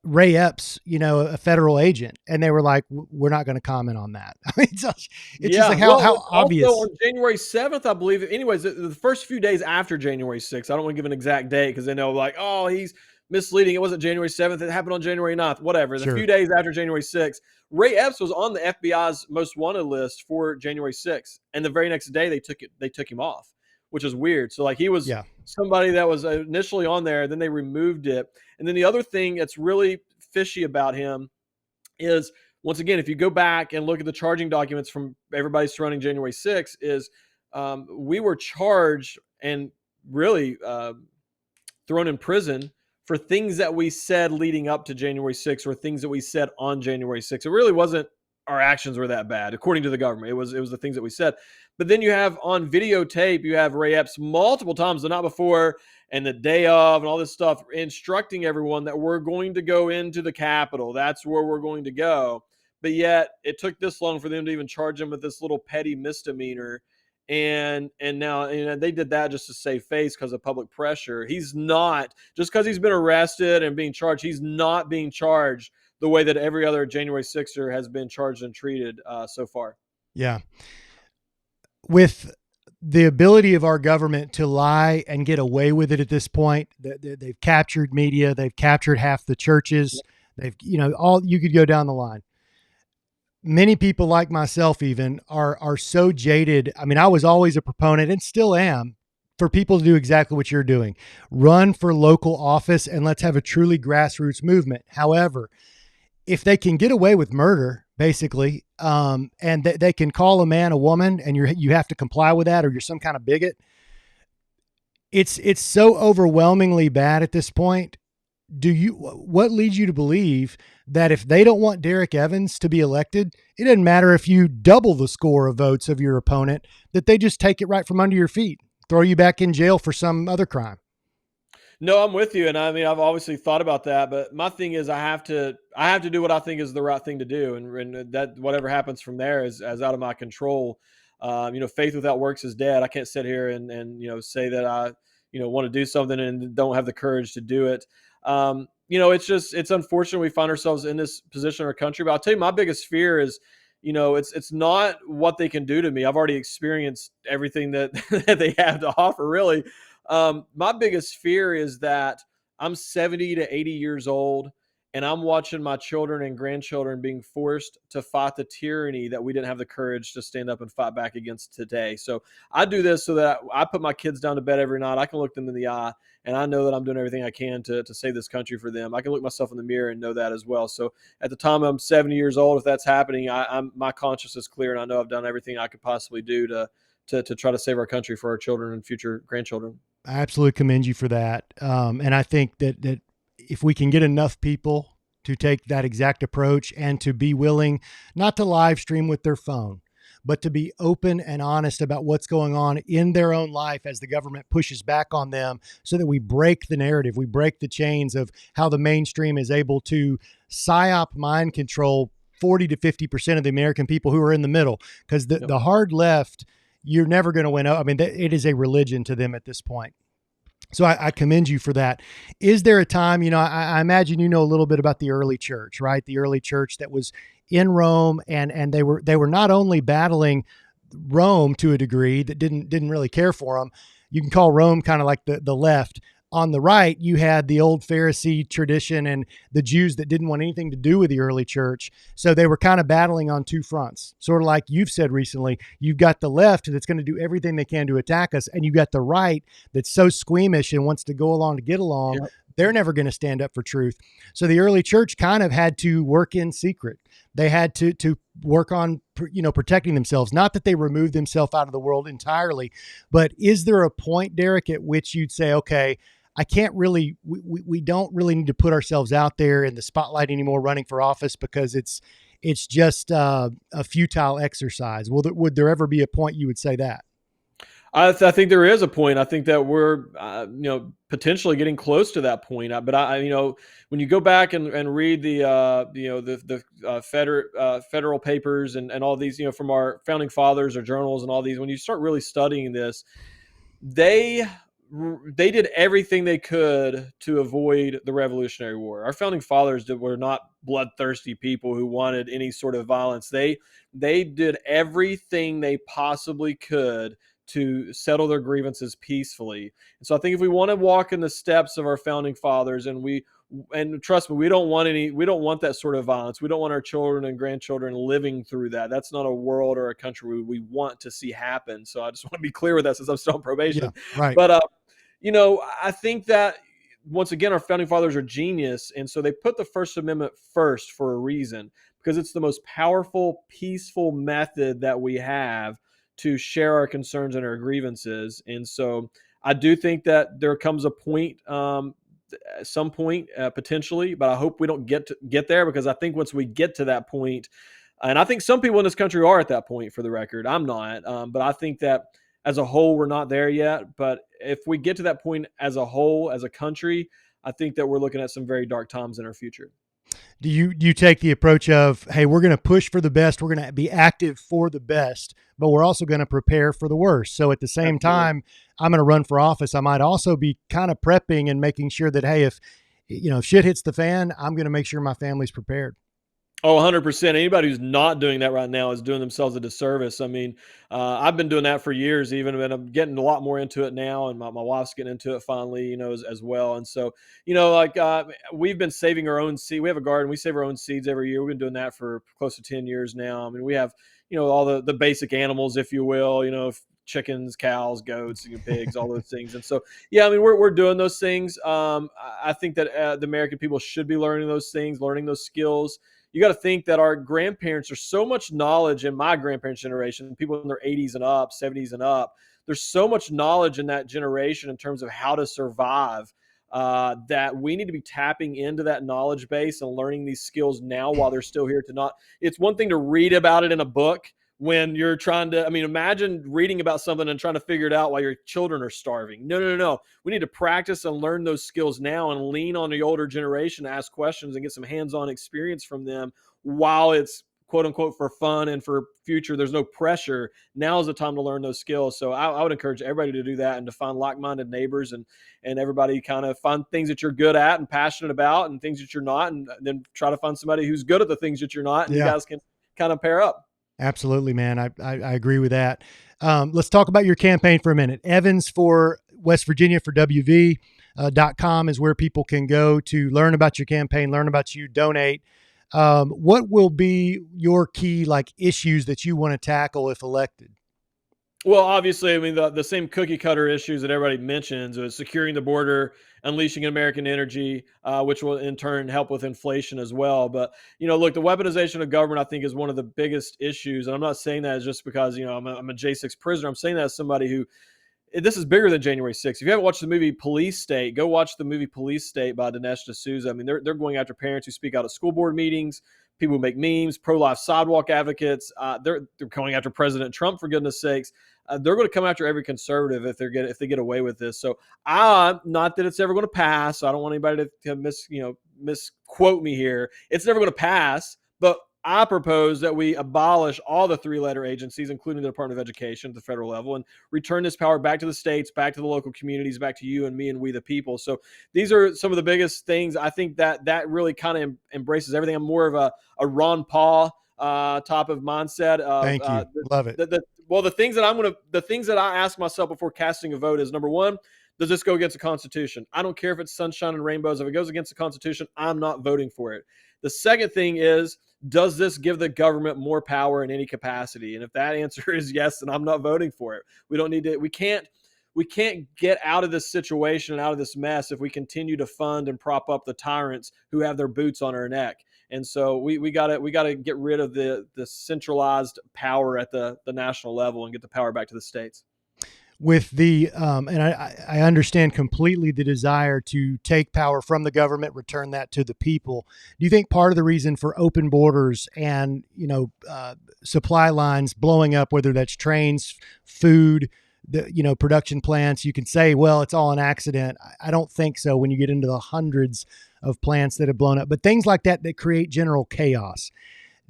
Ray Epps, you know, a federal agent?" And they were like, "We're not going to comment on that." I mean, it's just like how obvious. Also on January 7th, I believe. Anyways, the first few days after January 6th, I don't want to give an exact date because they know, like, oh, he's misleading. It wasn't January 7th. It happened on January 9th, whatever. The Sure. few days after January 6th, Ray Epps was on the FBI's most wanted list for January 6th. And the very next day they took him off, which is weird. So like he was somebody that was initially on there, then they removed it. And then the other thing that's really fishy about him is, once again, if you go back and look at the charging documents from everybody surrounding January 6th, is we were charged and really thrown in prison for things that we said leading up to January 6th or things that we said on January 6th. It really wasn't our actions were that bad, according to the government. It was the things that we said. But then you have on videotape, you have Ray Epps multiple times the night before and the day of and all this stuff instructing everyone that we're going to go into the Capitol. That's where we're going to go. But yet it took this long for them to even charge him with this little petty misdemeanor. And now, you know, they did that just to save face because of public pressure. He's not, just because he's been arrested and being charged, he's not being charged the way that every other January 6er has been charged and treated so far. Yeah. With the ability of our government to lie and get away with it at this point, they've captured media, they've captured half the churches, they've, you know, all, you could go down the line. Many people like myself even are so jaded. I mean, I was always a proponent and still am for people to do exactly what you're doing. Run for local office and let's have a truly grassroots movement. However, if they can get away with murder, basically, and they can call a man a woman and you have to comply with that or you're some kind of bigot, it's so overwhelmingly bad at this point. What leads you to believe that if they don't want Derek Evans to be elected, it doesn't matter if you double the score of votes of your opponent, that they just take it right from under your feet, throw you back in jail for some other crime? No, I'm with you. And I mean, I've obviously thought about that, but my thing is I have to do what I think is the right thing to do. And that whatever happens from there is as out of my control. You know, faith without works is dead. I can't sit here and, you know, say that I, you know, want to do something and don't have the courage to do it. You know, it's unfortunate we find ourselves in this position in our country, but I'll tell you, my biggest fear is, you know, it's not what they can do to me. I've already experienced everything that, that they have to offer, really. My biggest fear is that I'm 70 to 80 years old and I'm watching my children and grandchildren being forced to fight the tyranny that we didn't have the courage to stand up and fight back against today. So I do this so that I put my kids down to bed every night. I can look them in the eye and I know that I'm doing everything I can to save this country for them. I can look myself in the mirror and know that as well. So at the time I'm 70 years old, if that's happening, my conscience is clear and I know I've done everything I could possibly do to try to save our country for our children and future grandchildren. I absolutely commend you for that. And I think that if we can get enough people to take that exact approach and to be willing not to live stream with their phone, but to be open and honest about what's going on in their own life as the government pushes back on them, so that we break the narrative, we break the chains of how the mainstream is able to psyop mind control 40 to 50% of the American people who are in the middle. Because the hard left, you're never going to win. I mean, it is a religion to them at this point. So I commend you for that. Is there a time, you know, I imagine you know a little bit about the early church, right? The early church that was in Rome, and they were not only battling Rome to a degree that didn't really care for them. You can call Rome kind of like the left. On the right, you had the old Pharisee tradition and the Jews that didn't want anything to do with the early church. So they were kind of battling on two fronts, sort of like you've said recently. You've got the left that's going to do everything they can to attack us, and you've got the right that's so squeamish and wants to go along to get along they're never going to stand up for truth. So the early church kind of had to work in secret. They had to work on, protecting themselves. Not that they removed themselves out of the world entirely, but is there a point, Derek, at which you'd say, okay, I can't really, we don't really need to put ourselves out there in the spotlight anymore running for office because it's just a futile exercise. Would there ever be a point you would say that? I think there is a point. I think that we're, potentially getting close to that point. But when you go back and read the federal papers and all these, from our founding fathers or journals and all these, when you start really studying this, they did everything they could to avoid the Revolutionary War. Our founding fathers were not bloodthirsty people who wanted any sort of violence. They did everything they possibly could to settle their grievances peacefully. And so I think if we want to walk in the steps of our founding fathers, and trust me, we don't want that sort of violence. We don't want our children and grandchildren living through that. That's not a world or a country we want to see happen. So I just want to be clear with that since I'm still on probation. Yeah, right. But I think that once again, our founding fathers are genius. And so they put the First Amendment first for a reason, because it's the most powerful, peaceful method that we have to share our concerns and our grievances. And so I do think that there comes a point, at some point, potentially, but I hope we don't get there, because I think once we get to that point, and I think some people in this country are at that point, for the record, I'm not, but I think that as a whole, we're not there yet. But if we get to that point as a whole, as a country, I think that we're looking at some very dark times in our future. Do you take the approach of, hey, we're going to push for the best, we're going to be active for the best, but we're also going to prepare for the worst? So at the same time, I'm going to run for office, I might also be kind of prepping and making sure that, hey, if shit hits the fan, I'm going to make sure my family's prepared. Oh, 100%. Anybody who's not doing that right now is doing themselves a disservice. I mean, I've been doing that for years, even, and I'm getting a lot more into it now, and my wife's getting into it finally, as well. And so, we've been saving our own seed. We have a garden. We save our own seeds every year. We've been doing that for close to 10 years now. I mean, we have, all the basic animals, if you will, chickens, cows, goats, pigs, all those things. And so, yeah, I mean, we're doing those things. I think that the American people should be learning those things, learning those skills. You got to think that our grandparents, are so much knowledge in my grandparents' generation, people in their 80s and up, 70s and up. There's so much knowledge in that generation in terms of how to survive, that we need to be tapping into that knowledge base and learning these skills now while they're still here. It's one thing to read about it in a book when you're trying to, imagine reading about something and trying to figure it out while your children are starving. No. We need to practice and learn those skills now and lean on the older generation to ask questions and get some hands-on experience from them while it's quote unquote for fun and for future. There's no pressure. Now is the time to learn those skills. So I would encourage everybody to do that and to find like-minded neighbors and everybody kind of find things that you're good at and passionate about and things that you're not, and then try to find somebody who's good at the things that you're not, and you guys can kind of pair up. Absolutely, man. I agree with that. Let's talk about your campaign for a minute. Evans for West Virginia for WV.com is where people can go to learn about your campaign, learn about you, donate. What will be your key issues that you want to tackle if elected? Well, obviously, the same cookie cutter issues that everybody mentions is securing the border, unleashing American energy, which will in turn help with inflation as well. But, look, the weaponization of government, I think, is one of the biggest issues. And I'm not saying that just because, I'm a J6 prisoner. I'm saying that as somebody who, this is bigger than January 6th. If you haven't watched the movie Police State, go watch the movie Police State by Dinesh D'Souza. They're going after parents who speak out at school board meetings, people who make memes, pro-life sidewalk advocates. They're going after President Trump, for goodness sakes. They're going to come after every conservative if they get away with this. So not that it's ever going to pass. So I don't want anybody to misquote me here. It's never going to pass, but I propose that we abolish all the three-letter agencies, including the Department of Education at the federal level, and return this power back to the states, back to the local communities, back to you and me and we the people. So these are some of the biggest things. I think that really kind of embraces everything. I'm more of a Ron Paul type of mindset. Thank you. Love it. The things that I ask myself before casting a vote is, number one, does this go against the Constitution? I don't care if it's sunshine and rainbows. If it goes against the Constitution, I'm not voting for it. The second thing is, does this give the government more power in any capacity? And if that answer is yes, then I'm not voting for it. We can't we can't get out of this situation and out of this mess if we continue to fund and prop up the tyrants who have their boots on our neck. And so we gotta get rid of the centralized power at the national level and get the power back to the states. With the and I understand completely the desire to take power from the government, return that to the people. Do you think part of the reason for open borders and supply lines blowing up, whether that's trains, food, the production plants, you can say, well, it's all an accident. I don't think so when you get into the hundreds of plants that have blown up, but things like that create general chaos.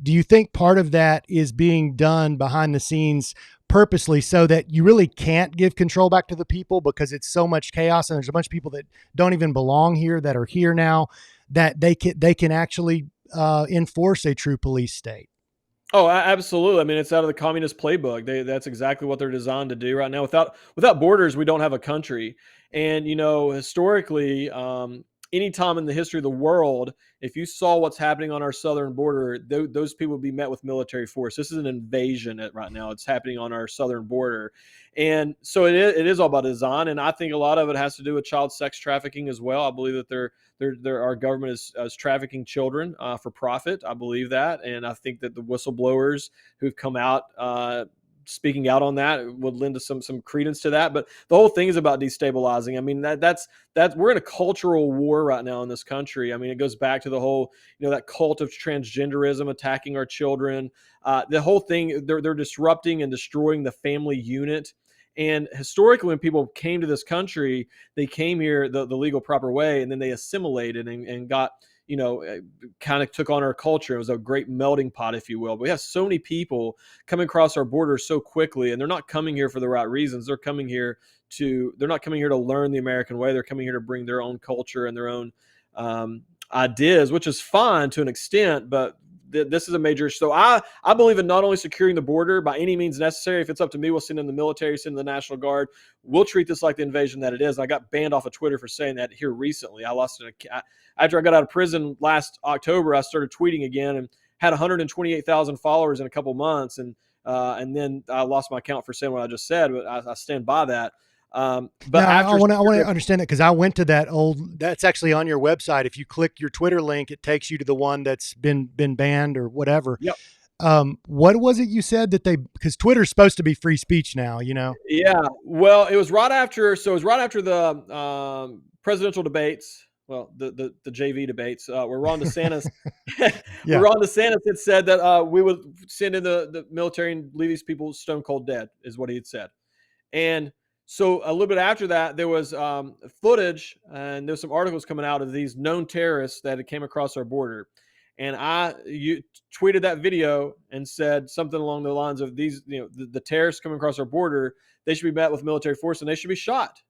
Do you think part of that is being done behind the scenes purposely so that you really can't give control back to the people because it's so much chaos and there's a bunch of people that don't even belong here that are here now, that they can actually enforce a true police state? Oh, absolutely. I mean, it's out of the communist playbook. That's exactly what they're designed to do right now. Without borders, we don't have a country. And historically, any time in the history of the world, if you saw what's happening on our southern border, those people would be met with military force. This is an invasion right now. It's happening on our southern border. And so it is all about design. And I think a lot of it has to do with child sex trafficking as well. I believe that our government is trafficking children for profit. I believe that. And I think that the whistleblowers who've come out speaking out on that would lend to some credence to that. But the whole thing is about destabilizing. I mean, that's we're in a cultural war right now in this country. I mean, it goes back to the whole, that cult of transgenderism attacking our children. The whole thing, they're disrupting and destroying the family unit. And historically, when people came to this country, they came here the legal proper way, and then they assimilated and got, kind of took on our culture. It was a great melting pot, if you will. But we have so many people coming across our borders so quickly, and they're not coming here for the right reasons. They're not coming here to learn the American way. They're coming here to bring their own culture and their own ideas, which is fine to an extent, but this is a major issue. So I believe in not only securing the border by any means necessary. If it's up to me, we'll send in the military, send in the National Guard. We'll treat this like the invasion that it is. I got banned off of Twitter for saying that here recently. After I got out of prison last October, I started tweeting again and had 128,000 followers in a couple months. And then I lost my account for saying what I just said, but I stand by that. But now, I want to understand that because I went to that's actually on your website. If you click your Twitter link, it takes you to the one that's been banned or whatever. Yep. What was it you said because Twitter's supposed to be free speech now, Yeah. Well, it was right after the presidential debates. Well, the JV debates, where Ron DeSantis, Yeah. Ron DeSantis had said that we would send in the military and leave these people stone cold dead, is what he had said. And so a little bit after that, there was footage and there's some articles coming out of these known terrorists that had came across our border. And you tweeted that video and said something along the lines of these, the terrorists coming across our border, they should be met with military force and they should be shot.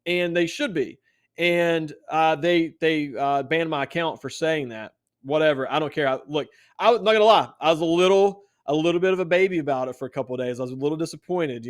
And they should be. And they banned my account for saying that. Whatever. I don't care. I'm not going to lie. I was a little bit of a baby about it for a couple of days. I was a little disappointed,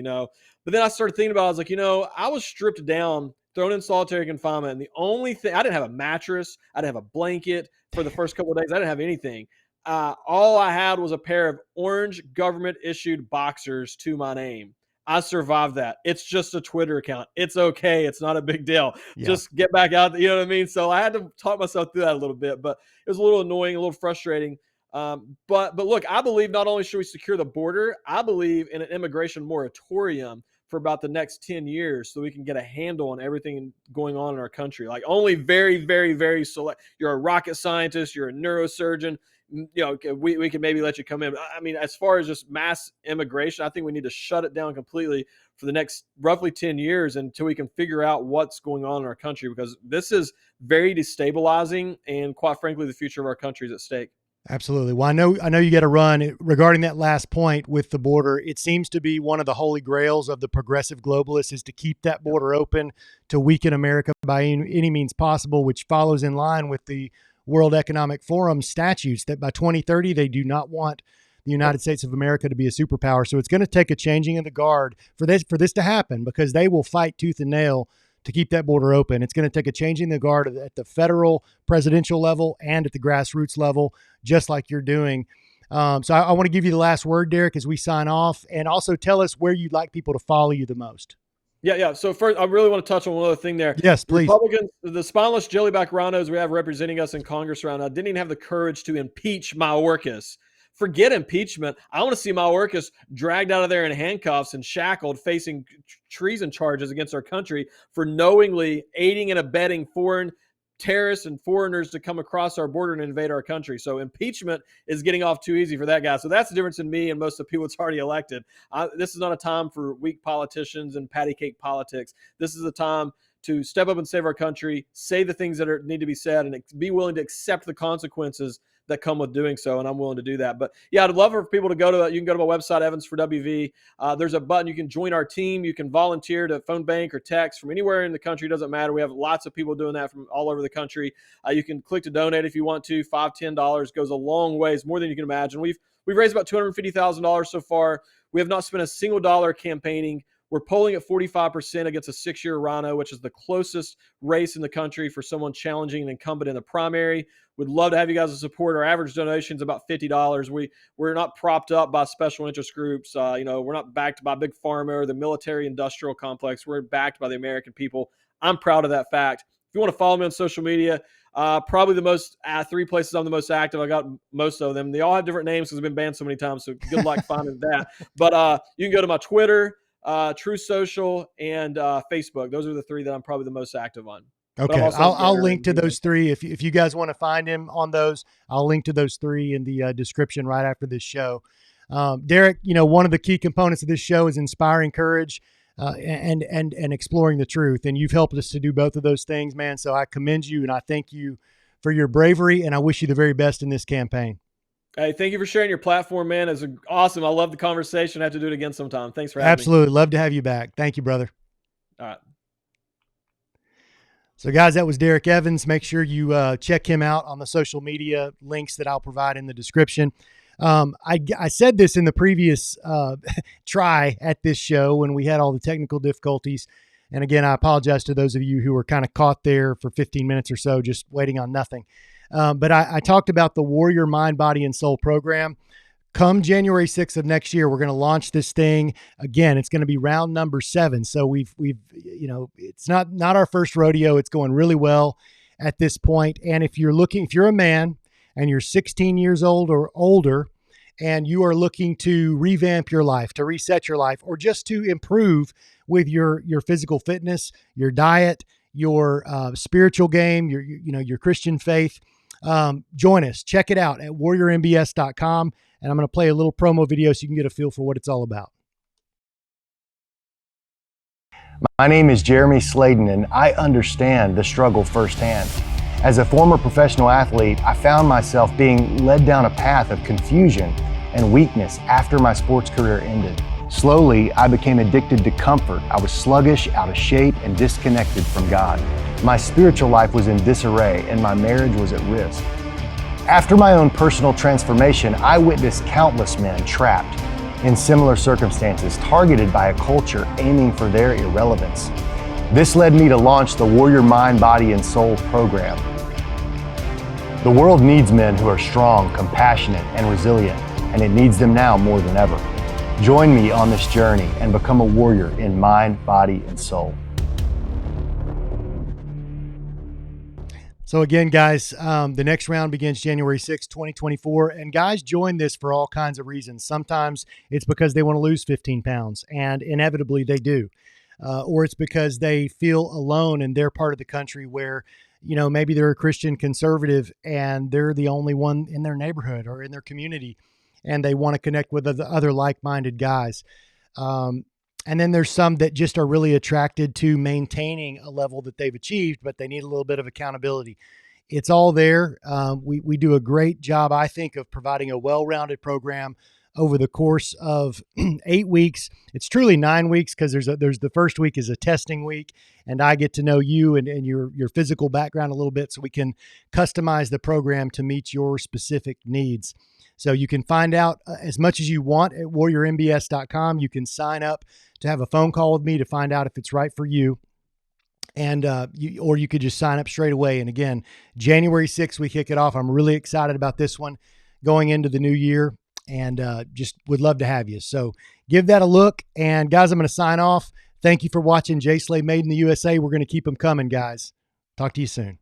But then I started thinking about it. I was like, I was stripped down, thrown in solitary confinement. And the only thing, I didn't have a mattress. I didn't have a blanket for the first couple of days. I didn't have anything. All I had was a pair of orange government-issued boxers to my name. I survived that. It's just a Twitter account. It's okay. It's not a big deal. Yeah. Just get back out. You know what I mean? So I had to talk myself through that a little bit, but it was a little annoying, a little frustrating. But look, I believe not only should we secure the border, I believe in an immigration moratorium for about the next 10 years so we can get a handle on everything going on in our country. Like only very, very, very select. You're a rocket scientist. You're a neurosurgeon. We can maybe let you come in. I mean, as far as just mass immigration, I think we need to shut it down completely for the next roughly 10 years until we can figure out what's going on in our country, because this is very destabilizing and quite frankly, the future of our country is at stake. Absolutely. Well, I know you got to run. Regarding that last point with the border, it seems to be one of the holy grails of the progressive globalists is to keep that border open, to weaken America by any means possible, which follows in line with the World Economic Forum statutes that by 2030, they do not want the United States of America to be a superpower. So it's going to take a changing of the guard for this to happen, because they will fight tooth and nail to keep that border open. It's going to take a changing the guard at the federal presidential level and at the grassroots level, just like you're doing. So I want to give you the last word, Derek, as we sign off, and also tell us where you'd like people to follow you the most. Yeah. So first, I really want to touch on one other thing there. Yes, please. Republicans, the spineless jellyback rhinos we have representing us in Congress right now, didn't even have the courage to impeach Mayorkas. Forget impeachment. I want to see Mayorkas dragged out of there in handcuffs and shackled, facing treason charges against our country for knowingly aiding and abetting foreign terrorists and foreigners to come across our border and invade our country. So impeachment is getting off too easy for that guy. So that's the difference in me and most of the people that's already elected. This is not a time for weak politicians and patty cake politics. This is a time to step up and save our country, say the things that need to be said, and be willing to accept the consequences that come with doing so, and I'm willing to do that. But yeah, I'd love for people to go to, you can go to my website, Evans for WV. There's a button, you can join our team, you can volunteer to phone bank or text from anywhere in the country, doesn't matter. We have lots of people doing that from all over the country. You can click to donate if you want to. $5-10 goes a long ways, more than you can imagine. We've raised about $250,000 so far. We have not spent a single dollar campaigning. We're polling at 45% against a 6-year rhino, which is the closest race in the country for someone challenging an incumbent in the primary. We'd love to have you guys as support. Our average donation is about $50. We're not propped up by special interest groups. We're not backed by Big Pharma or the military industrial complex. We're backed by the American people. I'm proud of that fact. If you want to follow me on social media, probably the most 3 places I'm the most active. I got most of them. They all have different names because I've been banned so many times. So good luck finding that. But you can go to my Twitter, True Social, and Facebook. Those are the 3 that I'm probably the most active on. Okay, I'll link to those 3 if you guys want to find him on those. I'll link to those 3 in the description right after this show. Derek, one of the key components of this show is inspiring courage and exploring the truth, and you've helped us to do both of those things, man. So I commend you and I thank you for your bravery, and I wish you the very best in this campaign. Hey, thank you for sharing your platform, man. It's awesome. I love the conversation. I have to do it again sometime. Thanks for having me. Absolutely. Love to have you back. Thank you, brother. All right. So, guys, that was Derek Evans. Make sure you check him out on the social media links that I'll provide in the description. I said this in the previous try at this show when we had all the technical difficulties. And again, I apologize to those of you who were kind of caught there for 15 minutes or so, just waiting on nothing. But I talked about the Warrior Mind, Body, and Soul program. Come January 6th of next year, we're going to launch this thing again. It's going to be round number 7. So we've it's not our first rodeo. It's going really well at this point. And if you're a man and you're 16 years old or older, and you are looking to revamp your life, to reset your life, or just to improve with your physical fitness, your diet, your spiritual game, your Christian faith, join us. Check it out at warriormbs.com. And I'm going to play a little promo video so you can get a feel for what it's all about. My name is Jeremy Sladen, and I understand the struggle firsthand. As a former professional athlete, I found myself being led down a path of confusion and weakness after my sports career ended. Slowly, I became addicted to comfort. I was sluggish, out of shape, and disconnected from God. My spiritual life was in disarray, and my marriage was at risk. After my own personal transformation, I witnessed countless men trapped in similar circumstances, targeted by a culture aiming for their irrelevance. This led me to launch the Warrior Mind, Body, and Soul program. The world needs men who are strong, compassionate, and resilient, and it needs them now more than ever. Join me on this journey and become a warrior in mind, body, and soul. So again, guys, the next round begins January 6, 2024. And guys join this for all kinds of reasons. Sometimes it's because they want to lose 15 pounds, and inevitably they do. Or it's because they feel alone in their part of the country where, maybe they're a Christian conservative and they're the only one in their neighborhood or in their community, and they want to connect with other like-minded guys. And then there's some that just are really attracted to maintaining a level that they've achieved, but they need a little bit of accountability. It's all there. We do a great job, I think, of providing a well-rounded program over the course of 8 weeks. It's truly 9 weeks because there's the first week is a testing week, and I get to know you and your physical background a little bit so we can customize the program to meet your specific needs. So you can find out as much as you want at warriormbs.com. You can sign up to have a phone call with me to find out if it's right for you. And or you could just sign up straight away. And again, January 6th, we kick it off. I'm really excited about this one going into the new year, and just would love to have you. So give that a look. And guys, I'm going to sign off. Thank you for watching Jslay Made in the USA. We're going to keep them coming, guys. Talk to you soon.